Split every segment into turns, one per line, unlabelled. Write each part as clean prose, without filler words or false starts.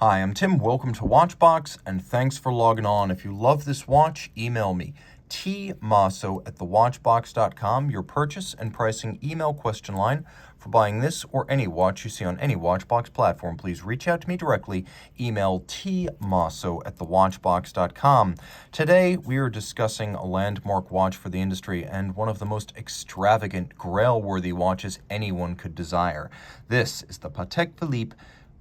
Hi, I'm Tim. Welcome to Watchbox, and thanks for logging on. If you love this watch, email me, tmosso@thewatchbox.com, your purchase and pricing email question line for buying this or any watch you see on any Watchbox platform. Please reach out to me directly. Email tmosso@thewatchbox.com. Today, we are discussing a landmark watch for the industry and one of the most extravagant, grail-worthy watches anyone could desire. This is the Patek Philippe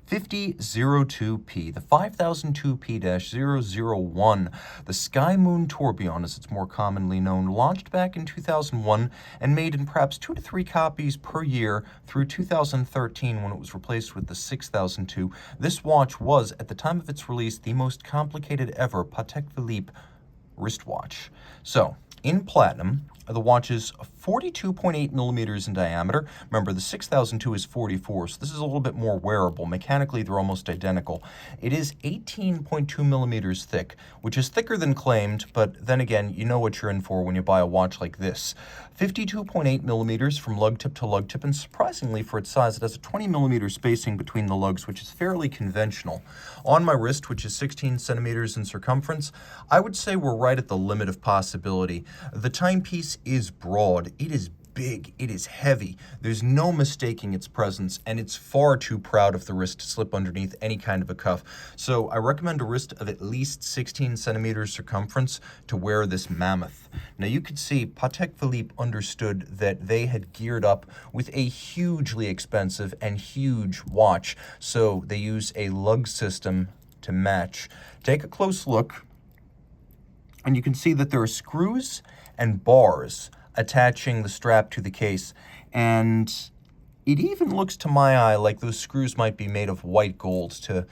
5002P, the 5002P-001, the Sky Moon Tourbillon, as it's more commonly known, launched back in 2001 and made in perhaps 2 to 3 copies per year through 2013 when it was replaced with the 6002. This watch was, at the time of its release, the most complicated ever Patek Philippe wristwatch. So, in platinum, the watch is 42.8 millimeters in diameter. Remember, the 6002 is 44, so this is a little bit more wearable. Mechanically, they're almost identical. It is 18.2 millimeters thick, which is thicker than claimed, but then again, you know what you're in for when you buy a watch like this. 52.8 millimeters from lug tip to lug tip, and surprisingly for its size, it has a 20 millimeter spacing between the lugs, which is fairly conventional. On my wrist, which is 16 centimeters in circumference, I would say we're right at the limit of possibility. The timepiece is broad, it is big, it is heavy, there's no mistaking its presence, and it's far too proud of the wrist to slip underneath any kind of a cuff. So I recommend a wrist of at least 16 centimeters circumference to wear this mammoth. Now you could see Patek Philippe understood that they had geared up with a hugely expensive and huge watch, so they use a lug system to match. Take a close look, and you can see that there are screws and bars attaching the strap to the case, and it even looks to my eye like those screws might be made of white gold to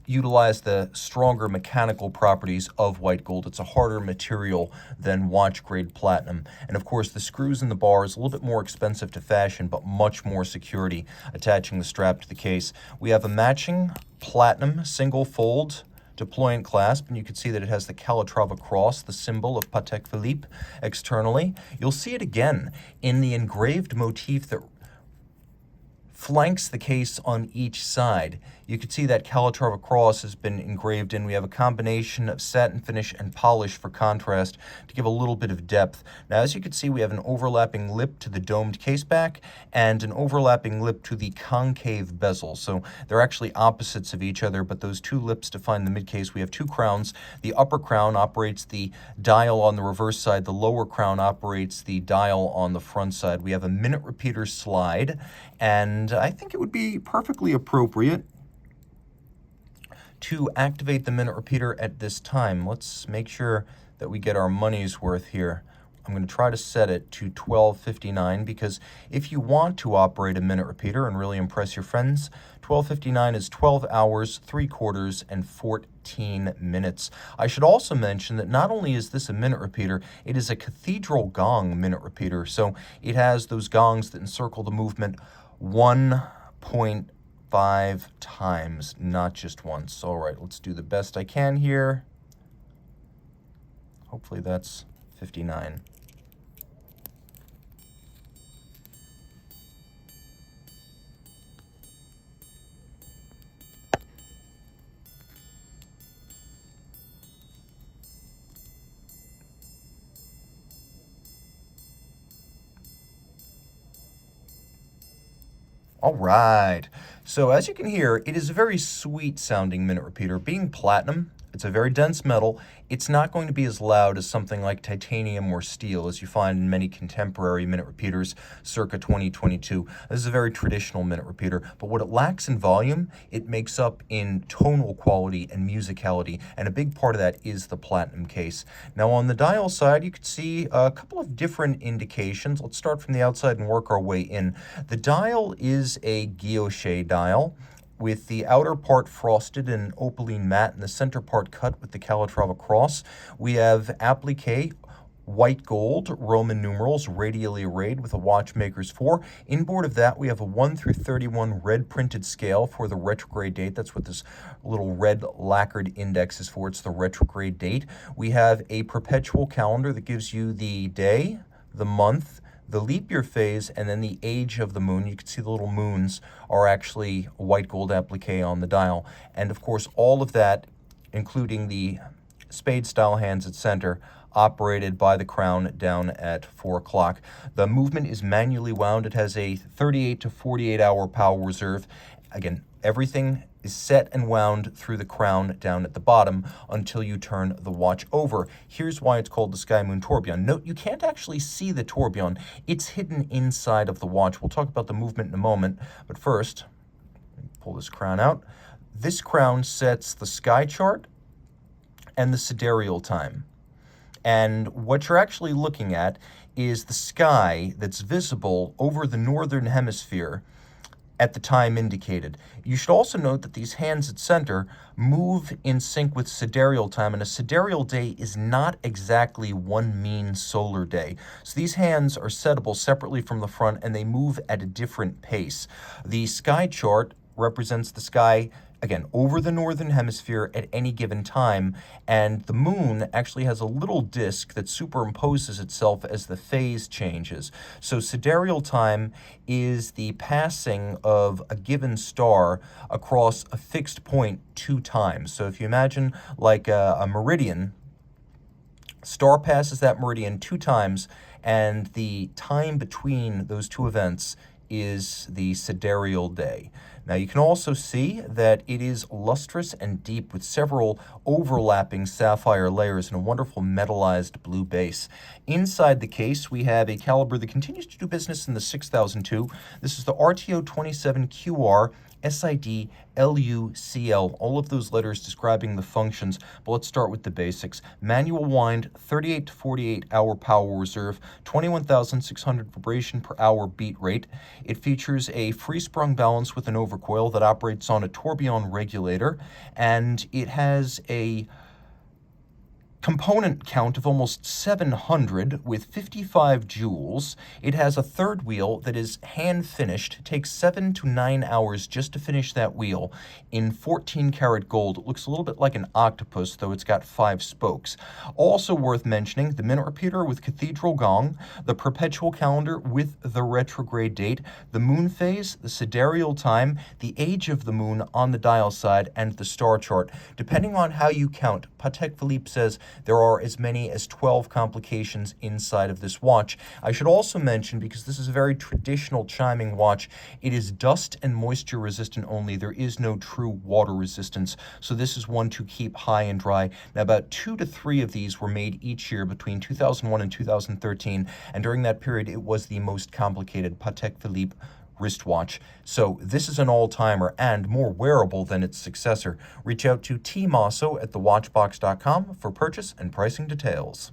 utilize the stronger mechanical properties of white gold. It's a harder material than watch-grade platinum. And of course, the screws and the bars, a little bit more expensive to fashion, but much more security attaching the strap to the case. We have a matching platinum single fold deployant clasp, and you can see that it has the Calatrava cross, the symbol of Patek Philippe, externally. You'll see it again in the engraved motif that flanks the case on each side. You can see that Calatrava cross has been engraved in. We have a combination of satin finish and polish for contrast to give a little bit of depth. Now, as you can see, we have an overlapping lip to the domed case back and an overlapping lip to the concave bezel. So they're actually opposites of each other, but those two lips define the mid-case. We have two crowns. The upper crown operates the dial on the reverse side. The lower crown operates the dial on the front side. We have a minute repeater slide, and I think it would be perfectly appropriate to activate the minute repeater at this time. Let's make sure that we get our money's worth here. I'm going to try to set it to 12:59 because if you want to operate a minute repeater and really impress your friends, 12:59 is 12 hours, 3/4, and 14 minutes. I should also mention that not only is this a minute repeater, it is a cathedral gong minute repeater. So it has those gongs that encircle the movement 1.5 times, not just once. All right, let's do the best I can here. Hopefully that's 59. All right, so as you can hear, it is a very sweet sounding minute repeater. Being platinum, it's a very dense metal. It's not going to be as loud as something like titanium or steel, as you find in many contemporary minute repeaters circa 2022. This is a very traditional minute repeater, but what it lacks in volume, it makes up in tonal quality and musicality, and a big part of that is the platinum case. Now on the dial side, you can see a couple of different indications. Let's start from the outside and work our way in. The dial is a guilloche dial, with the outer part frosted in opaline matte and the center part cut with the Calatrava cross. We have applique, white gold, Roman numerals, radially arrayed with a watchmaker's 4. Inboard of that, we have a 1 through 31 red printed scale for the retrograde date. That's what this little red lacquered index is for. It's the retrograde date. We have a perpetual calendar that gives you the day, the month, the leap year phase, and then the age of the moon. You can see the little moons are actually white gold applique on the dial. And of course, all of that, including the spade-style hands at center, operated by the crown down at 4 o'clock. The movement is manually wound. It has a 38 to 48 hour power reserve. Again, everything is set and wound through the crown down at the bottom until you turn the watch over. Here's why it's called the Sky Moon Tourbillon. Note, you can't actually see the tourbillon. It's hidden inside of the watch. We'll talk about the movement in a moment, but first, pull this crown out. This crown sets the sky chart and the sidereal time. And what you're actually looking at is the sky that's visible over the northern hemisphere at the time indicated. You should also note that these hands at center move in sync with sidereal time, and a sidereal day is not exactly one mean solar day. So these hands are settable separately from the front, and they move at a different pace. The sky chart represents the sky, again, over the northern hemisphere at any given time, and the moon actually has a little disk that superimposes itself as the phase changes. So sidereal time is the passing of a given star across a fixed point 2 times. So if you imagine like a meridian, star passes that meridian 2 times, and the time between those 2 events is the sidereal day. Now you can also see that it is lustrous and deep with several overlapping sapphire layers and a wonderful metallized blue base. Inside the case we have a caliber that continues to do business in the 6002. This is the RTO 27QR SID LUCL, all of those letters describing the functions, but let's start with the basics. Manual wind, 38 to 48 hour power reserve, 21,600 vibration per hour beat rate. It features a free sprung balance with an overcoil that operates on a tourbillon regulator, and it has a component count of almost 700 with 55 joules. It has a third wheel that is hand finished. It takes 7 to 9 hours just to finish that wheel in 14 karat gold. It looks a little bit like an octopus, though it's got 5 spokes. Also worth mentioning, the minute repeater with cathedral gong, the perpetual calendar with the retrograde date, the moon phase, the sidereal time, the age of the moon on the dial side, and the star chart. Depending on how you count, Patek Philippe says there are as many as 12 complications inside of this watch. I should also mention, because this is a very traditional chiming watch, it is dust and moisture resistant only. There is no true water resistance, so this is one to keep high and dry. Now, about 2 to 3 of these were made each year between 2001 and 2013, and during that period, it was the most complicated Patek Philippe wristwatch. So this is an all-timer and more wearable than its successor. Reach out to Team Mosso at thewatchbox.com for purchase and pricing details.